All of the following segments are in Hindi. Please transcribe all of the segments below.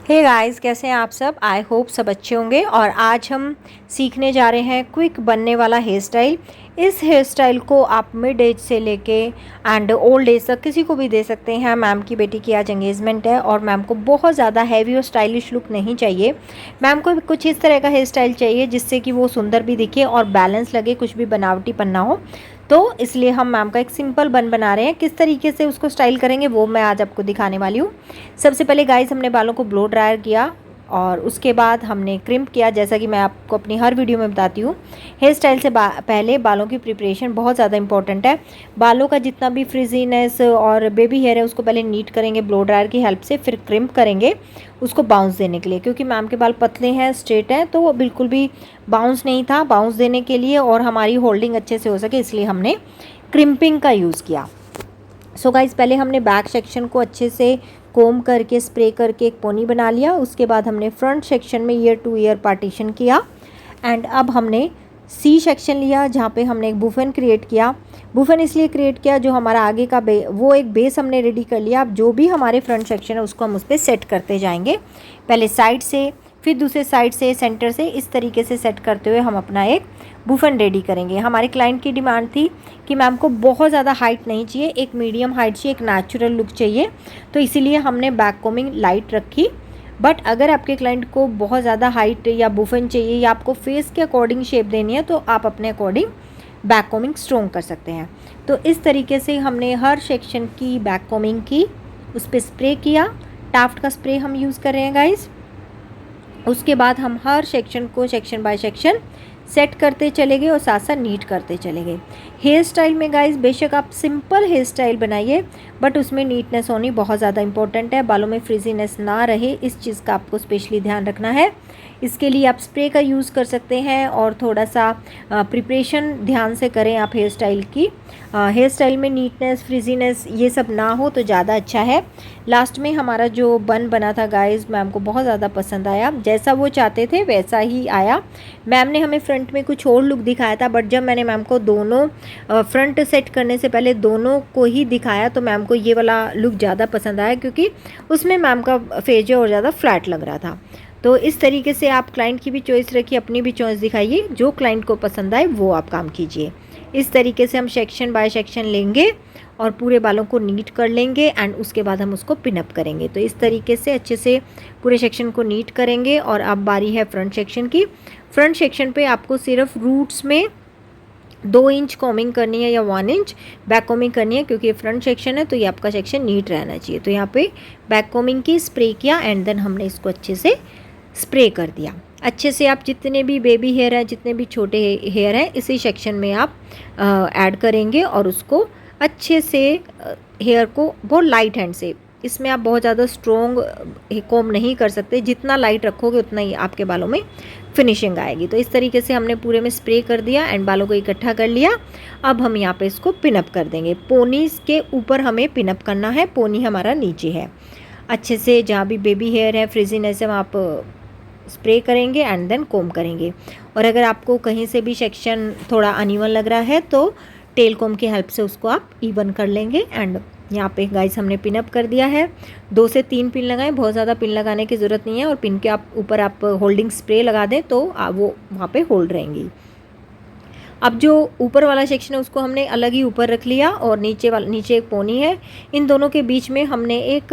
हे गाइस, कैसे हैं आप सब। आई होप सब अच्छे होंगे। और आज हम सीखने जा रहे हैं क्विक बनने वाला हेयर स्टाइल। इस हेयर स्टाइल को आप मिड एज से लेके एंड ओल्ड एज तक किसी को भी दे सकते हैं। मैम की बेटी की आज एंगेजमेंट है और मैम को बहुत ज़्यादा हैवी और स्टाइलिश लुक नहीं चाहिए। मैम को कुछ इस तरह का हेयर स्टाइल चाहिए जिससे कि वो सुंदर भी दिखे और बैलेंस लगे, कुछ भी बनावटी पन्ना हो। तो इसलिए हम मैम का एक सिंपल बन बना रहे हैं। किस तरीके से उसको स्टाइल करेंगे वो मैं आज आपको दिखाने वाली हूँ। सबसे पहले गाइस, हमने बालों को ब्लो ड्रायर किया और उसके बाद हमने क्रिम्प किया। जैसा कि मैं आपको अपनी हर वीडियो में बताती हूँ, हेयर स्टाइल से पहले बालों की प्रिपरेशन बहुत ज़्यादा इंपॉर्टेंट है। बालों का जितना भी फ्रिजीनेस और बेबी हेयर है उसको पहले नीट करेंगे ब्लो ड्रायर की हेल्प से, फिर क्रिम्प करेंगे उसको बाउंस देने के लिए। क्योंकि मैम के बाल पतले हैं, स्ट्रेट हैं, तो वो बिल्कुल भी बाउंस नहीं था। बाउंस देने के लिए और हमारी होल्डिंग अच्छे से हो सके इसलिए हमने क्रिम्पिंग का यूज़ किया। सो गाइस, पहले हमने बैक सेक्शन को अच्छे से कोम करके स्प्रे करके एक पोनी बना लिया। उसके बाद हमने फ्रंट सेक्शन में ईयर टू ईयर पार्टीशन किया एंड अब हमने सी सेक्शन लिया जहाँ पे हमने एक बुफन क्रिएट किया। बुफन इसलिए क्रिएट किया जो हमारा आगे का वो एक बेस हमने रेडी कर लिया। अब जो भी हमारे फ्रंट सेक्शन है उसको हम उस पर सेट करते जाएंगे, पहले साइड से, फिर दूसरे साइड से, सेंटर से, इस तरीके से सेट करते हुए हम अपना एक बुफन रेडी करेंगे। हमारे क्लाइंट की डिमांड थी कि मैम को बहुत ज़्यादा हाइट नहीं चाहिए, एक मीडियम हाइट चाहिए, एक नेचुरल लुक चाहिए, तो इसीलिए हमने बैक कोमिंग लाइट रखी। बट अगर आपके क्लाइंट को बहुत ज़्यादा हाइट या बुफन चाहिए या आपको फेस के अकॉर्डिंग शेप देनी है तो आप अपने अकॉर्डिंग बैक कोमिंग स्ट्रॉन्ग कर सकते हैं। तो इस तरीके से हमने हर सेक्शन की बैक कोमिंग की, उस पर स्प्रे किया। टाफ्ट का स्प्रे हम यूज़ कर रहे हैं गाइस। उसके बाद हम हर सेक्शन को सेक्शन बाय सेक्शन सेट करते चले गए और साथ साथ नीट करते चले गए। हेयर स्टाइल में गाइस बेशक आप सिंपल हेयर स्टाइल बनाइए बट उसमें नीटनेस होनी बहुत ज़्यादा इंपॉर्टेंट है। बालों में फ्रिजीनेस ना रहे, इस चीज़ का आपको स्पेशली ध्यान रखना है। इसके लिए आप स्प्रे का यूज़ कर सकते हैं और थोड़ा सा प्रिपरेशन ध्यान से करें आप हेयर स्टाइल की। हेयर स्टाइल में नीटनेस, फ्रिजीनेस ये सब ना हो तो ज़्यादा अच्छा है। लास्ट में हमारा जो बन बना था गाइस, मैम को बहुत ज़्यादा पसंद आया। जैसा वो चाहते थे वैसा ही आया। मैम ने हमें फ्रंट में कुछ और लुक दिखाया था बट जब मैंने मैम को दोनों फ्रंट सेट करने से पहले दोनों को ही दिखाया तो मैम को ये वाला लुक ज़्यादा पसंद आया क्योंकि उसमें मैम का फेस जो और ज़्यादा फ्लैट लग रहा था। तो इस तरीके से आप क्लाइंट की भी चॉइस रखिए, अपनी भी चॉइस दिखाइए, जो क्लाइंट को पसंद आए वो आप काम कीजिए। इस तरीके से हम सेक्शन बाय सेक्शन लेंगे और पूरे बालों को नीट कर लेंगे एंड उसके बाद हम उसको पिनअप करेंगे। तो इस तरीके से अच्छे से पूरे सेक्शन को नीट करेंगे। और अब बारी है फ्रंट सेक्शन की। फ्रंट सेक्शन पे आपको सिर्फ रूट्स में 2 इंच कॉमिंग करनी है या 1 इंच बैक कॉमिंग करनी है क्योंकि ये फ्रंट सेक्शन है तो ये आपका सेक्शन नीट रहना चाहिए। तो यहाँ पे बैक कॉमिंग की स्प्रे किया एंड देन हमने इसको अच्छे से स्प्रे कर दिया। अच्छे से आप जितने भी बेबी हेयर हैं, जितने भी छोटे हेयर हैं, इसी सेक्शन में आप ऐड करेंगे और उसको अच्छे से हेयर को बहुत लाइट हैंड से, इसमें आप बहुत ज़्यादा स्ट्रॉन्ग कॉम्ब नहीं कर सकते, जितना लाइट रखोगे उतना ही आपके बालों में फिनिशिंग आएगी। तो इस तरीके से हमने पूरे में स्प्रे कर दिया एंड बालों को इकट्ठा कर लिया। अब हम यहाँ पे इसको पिनअप कर देंगे। पोनी के ऊपर हमें पिनअप करना है, पोनी हमारा नीचे है। अच्छे से जहाँ भी बेबी हेयर है, फ्रिजीनेस है, आप स्प्रे करेंगे एंड देन कोम करेंगे। और अगर आपको कहीं से भी सेक्शन थोड़ा अनइवन लग रहा है तो टेल कोम की हेल्प से उसको आप इवन कर लेंगे। एंड यहाँ पे गाइस हमने पिन अप कर दिया है। 2 से 3 पिन लगाएं, बहुत ज़्यादा पिन लगाने की ज़रूरत नहीं है। और पिन के आप ऊपर आप होल्डिंग स्प्रे लगा दें तो वो वहाँ पे होल्ड रहेंगी। अब जो ऊपर वाला सेक्शन है उसको हमने अलग ही ऊपर रख लिया और नीचे एक पोनी है। इन दोनों के बीच में हमने एक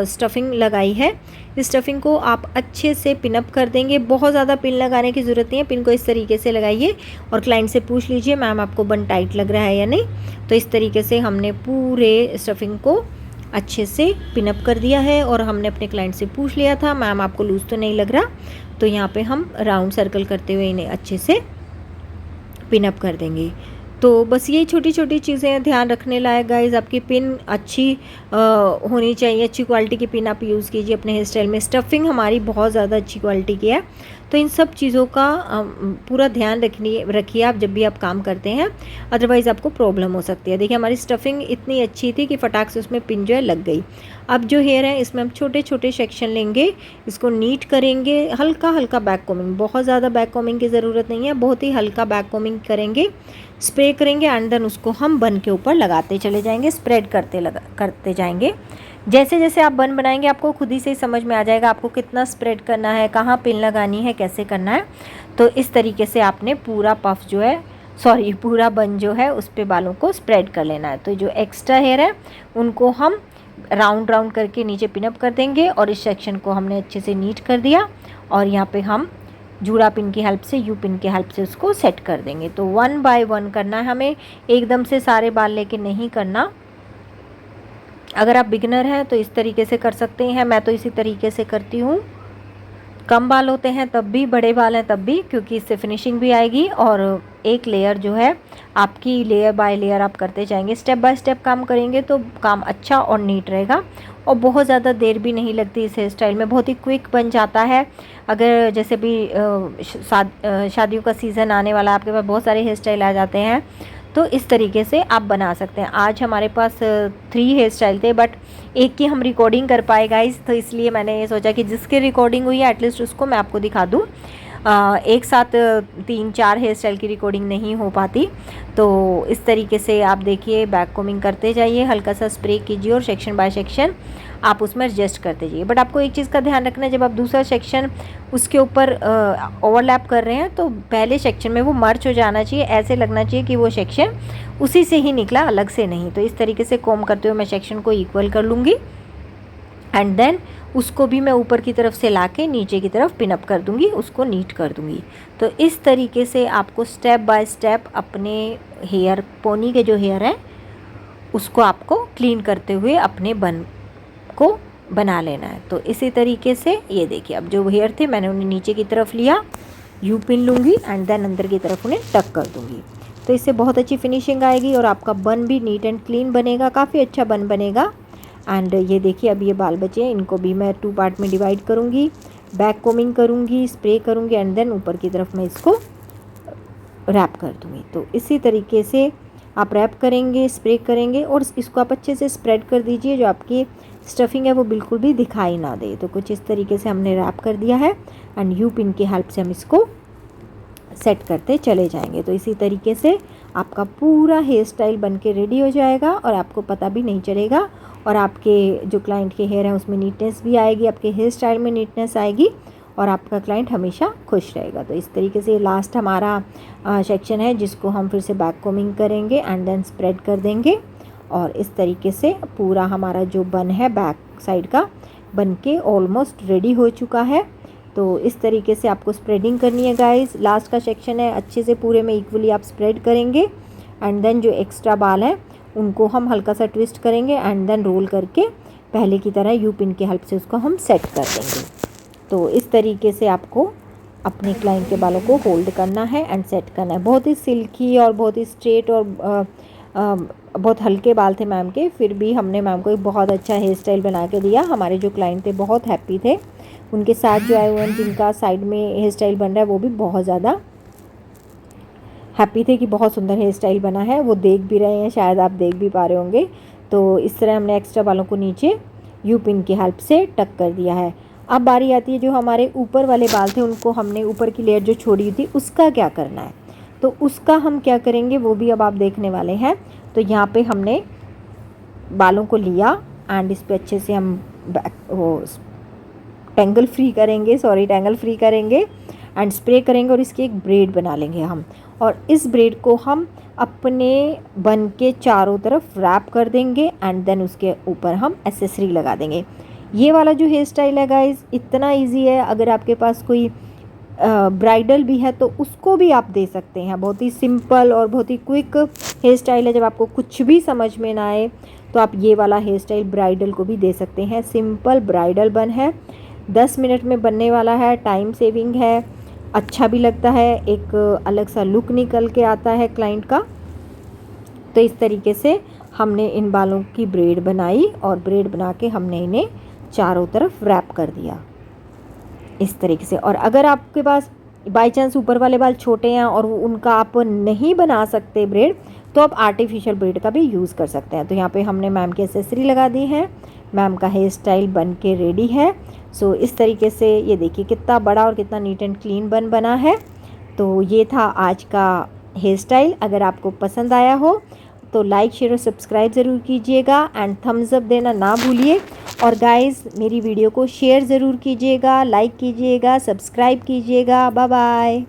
स्टफिंग लगाई है। इस स्टफिंग को आप अच्छे से पिनअप कर देंगे। बहुत ज़्यादा पिन लगाने की ज़रूरत नहीं है, पिन को इस तरीके से लगाइए और क्लाइंट से पूछ लीजिए मैम आपको बन टाइट लग रहा है या नहीं। तो इस तरीके से हमने पूरे स्टफिंग को अच्छे से पिनअप कर दिया है और हमने अपने क्लाइंट से पूछ लिया था मैम आपको लूज़ तो नहीं लग रहा। तो यहाँ पर हम राउंड सर्कल करते हुए इन्हें अच्छे से पिनअप कर देंगे। तो बस यही छोटी छोटी चीज़ें ध्यान रखने लायक गाइस। आपकी पिन अच्छी होनी चाहिए, अच्छी क्वालिटी की पिन आप यूज़ कीजिए अपने हेयर स्टाइल में। स्टफिंग हमारी बहुत ज़्यादा अच्छी क्वालिटी की है तो इन सब चीज़ों का पूरा ध्यान रखिए आप जब भी आप काम करते हैं, अदरवाइज़ आपको प्रॉब्लम हो सकती है। देखिए हमारी स्टफिंग इतनी अच्छी थी कि फटाक से उसमें पिन जो है लग गई। अब जो हेयर है इसमें हम छोटे छोटे सेक्शन लेंगे, इसको नीट करेंगे, हल्का हल्का बैक कोमिंग, बहुत ज़्यादा बैक कोमिंग की ज़रूरत नहीं है, बहुत ही हल्का बैक कोमिंग करेंगे, स्प्रे करेंगे एंड देन उसको हम बन के ऊपर लगाते चले जाएंगे, स्प्रेड करते जाएंगे। जैसे जैसे आप बन बनाएंगे आपको खुद ही से समझ में आ जाएगा आपको कितना स्प्रेड करना है, कहाँ पिन लगानी है, कैसे करना है। तो इस तरीके से आपने पूरा पफ जो है, सॉरी पूरा बन जो है उस पे बालों को स्प्रेड कर लेना है। तो जो एक्स्ट्रा हेयर है उनको हम राउंड राउंड करके नीचे पिनअप कर देंगे और इस सेक्शन को हमने अच्छे से नीट कर दिया और यहाँ पे हम जूड़ा पिन की हेल्प से, यू पिन की हेल्प से उसको सेट कर देंगे। तो 1 बाय 1 करना है हमें, एकदम से सारे बाल लेके नहीं करना। अगर आप बिगिनर हैं तो इस तरीके से कर सकते हैं, मैं तो इसी तरीके से करती हूँ। कम बाल होते हैं तब भी, बड़े बाल हैं तब भी, क्योंकि इससे फिनिशिंग भी आएगी और एक लेयर जो है आपकी लेयर बाय लेयर आप करते जाएंगे, स्टेप बाय स्टेप काम करेंगे तो काम अच्छा और नीट रहेगा और बहुत ज़्यादा देर भी नहीं लगती इस हेयर स्टाइल में, बहुत ही क्विक बन जाता है। अगर जैसे भी शादियों का सीज़न आने वाला है, आपके पास बहुत सारे हेयर स्टाइल आ जाते हैं, तो इस तरीके से आप बना सकते हैं। आज हमारे पास 3 हेयर स्टाइल थे बट एक की हम रिकॉर्डिंग कर पाए गाइस, तो इसलिए मैंने ये सोचा कि जिसकी रिकॉर्डिंग हुई है एटलीस्ट उसको मैं आपको दिखा दूँ। एक साथ 3-4 हेयर स्टाइल की रिकॉर्डिंग नहीं हो पाती। तो इस तरीके से आप देखिए, बैक कोमिंग करते जाइए, हल्का सा स्प्रे कीजिए और सेक्शन बाय सेक्शन आप उसमें एडजस्ट करते जाइए। बट आपको एक चीज़ का ध्यान रखना है, जब आप दूसरा सेक्शन उसके ऊपर ओवरलैप कर रहे हैं तो पहले सेक्शन में वो मर्च हो जाना चाहिए, ऐसे लगना चाहिए कि वो सेक्शन उसी से ही निकला, अलग से नहीं। तो इस तरीके से कोम करते हुए मैं सेक्शन को इक्वल कर लूँगी एंड देन उसको भी मैं ऊपर की तरफ से लाके नीचे की तरफ पिन अप कर दूंगी, उसको नीट कर दूंगी। तो इस तरीके से आपको स्टेप बाय स्टेप अपने हेयर, पोनी के जो हेयर है उसको आपको क्लीन करते हुए अपने बन को बना लेना है। तो इसी तरीके से ये देखिए, अब जो हेयर थे मैंने उन्हें नीचे की तरफ लिया, यू पिन लूँगी एंड देन अंदर की तरफ उन्हें टक कर दूँगी। तो इससे बहुत अच्छी फिनिशिंग आएगी और आपका बन भी नीट एंड क्लीन बनेगा, काफ़ी अच्छा बन बनेगा। एंड ये देखिए, अब ये बाल बचे हैं, इनको भी मैं 2 पार्ट में डिवाइड करूँगी, बैक कोमिंग करूँगी, स्प्रे करूँगी एंड देन ऊपर की तरफ मैं इसको रैप कर दूँगी। तो इसी तरीके से आप रैप करेंगे, स्प्रे करेंगे और इसको आप अच्छे से स्प्रेड कर दीजिए, जो आपकी स्टफिंग है वो बिल्कुल भी दिखाई ना दे। तो कुछ इस तरीके से हमने रैप कर दिया है एंड यू पिन की हेल्प से हम इसको सेट करते चले जाएंगे। तो इसी तरीके से आपका पूरा हेयर स्टाइल बन के रेडी हो जाएगा और आपको पता भी नहीं चलेगा और आपके जो क्लाइंट के हेयर हैं उसमें नीटनेस भी आएगी, आपके हेयर स्टाइल में नीटनेस आएगी और आपका क्लाइंट हमेशा खुश रहेगा। तो इस तरीके से लास्ट हमारा सेक्शन है जिसको हम फिर से बैक कोमिंग करेंगे एंड देन स्प्रेड कर देंगे और इस तरीके से पूरा हमारा जो बन है बैक साइड का बन के ऑलमोस्ट रेडी हो चुका है। तो इस तरीके से आपको स्प्रेडिंग करनी है गाइस। लास्ट का सेक्शन है, अच्छे से पूरे में इक्वली आप स्प्रेड करेंगे एंड देन जो एक्स्ट्रा बाल हैं उनको हम हल्का सा ट्विस्ट करेंगे एंड देन रोल करके पहले की तरह यू पिन की हेल्प से उसको हम सेट कर देंगे। तो इस तरीके से आपको अपने क्लाइंट के बालों को होल्ड करना है एंड सेट करना है। बहुत ही सिल्की और बहुत ही स्ट्रेट और बहुत हल्के बाल थे मैम के, फिर भी हमने मैम को एक बहुत अच्छा हेयर स्टाइल बना के दिया। हमारे जो क्लाइंट थे बहुत हैप्पी थे, उनके साथ जो आए हुए हैं जिनका साइड में हेयर स्टाइल बन रहा है वो भी बहुत ज़्यादा हैप्पी थे कि बहुत सुंदर हेयर स्टाइल बना है। वो देख भी रहे हैं, शायद आप देख भी पा रहे होंगे। तो इस तरह हमने एक्स्ट्रा बालों को नीचे यू पिन की हेल्प से टक कर दिया है। अब बारी आती है जो हमारे ऊपर वाले बाल थे, उनको हमने ऊपर की लेयर जो छोड़ी थी उसका क्या करना है। तो उसका हम क्या करेंगे वो भी अब आप देखने वाले हैं। तो यहाँ पे हमने बालों को लिया एंड इस पर अच्छे से हम टैंगल फ्री करेंगे एंड स्प्रे करेंगे और इसकी एक ब्रेड बना लेंगे हम। और इस ब्रेड को हम अपने बन के चारों तरफ रैप कर देंगे एंड देन उसके ऊपर हम एक्सेसरी लगा देंगे। ये वाला जो हेयर स्टाइल है गाइस इतना इजी है, अगर आपके पास कोई ब्राइडल भी है तो उसको भी आप दे सकते हैं। बहुत ही सिंपल और बहुत ही क्विक हेयर स्टाइल है। जब आपको कुछ भी समझ में ना आए तो आप ये वाला हेयर स्टाइल ब्राइडल को भी दे सकते हैं। सिंपल ब्राइडल बन है, 10 मिनट में बनने वाला है, टाइम सेविंग है, अच्छा भी लगता है, एक अलग सा लुक निकल के आता है क्लाइंट का। तो इस तरीके से हमने इन बालों की ब्रेड बनाई और ब्रेड बना के हमने इन्हें चारों तरफ रैप कर दिया इस तरीके से। और अगर आपके पास बाई चांस ऊपर वाले बाल छोटे हैं और उनका आप नहीं बना सकते ब्रेड, तो आप आर्टिफिशियल ब्रेड का भी यूज़ कर सकते हैं। तो यहाँ पे हमने मैम की एक्सेसरी लगा दी है, मैम का हेयर स्टाइल बन के रेडी है। सो इस तरीके से ये देखिए कितना बड़ा और कितना नीट एंड क्लीन बना है। तो ये था आज का हेयर स्टाइल। अगर आपको पसंद आया हो तो लाइक शेयर और सब्सक्राइब ज़रूर कीजिएगा एंड थम्स अप देना ना भूलिए। और गाइस मेरी वीडियो को शेयर ज़रूर कीजिएगा, लाइक कीजिएगा, सब्सक्राइब कीजिएगा। Bye bye.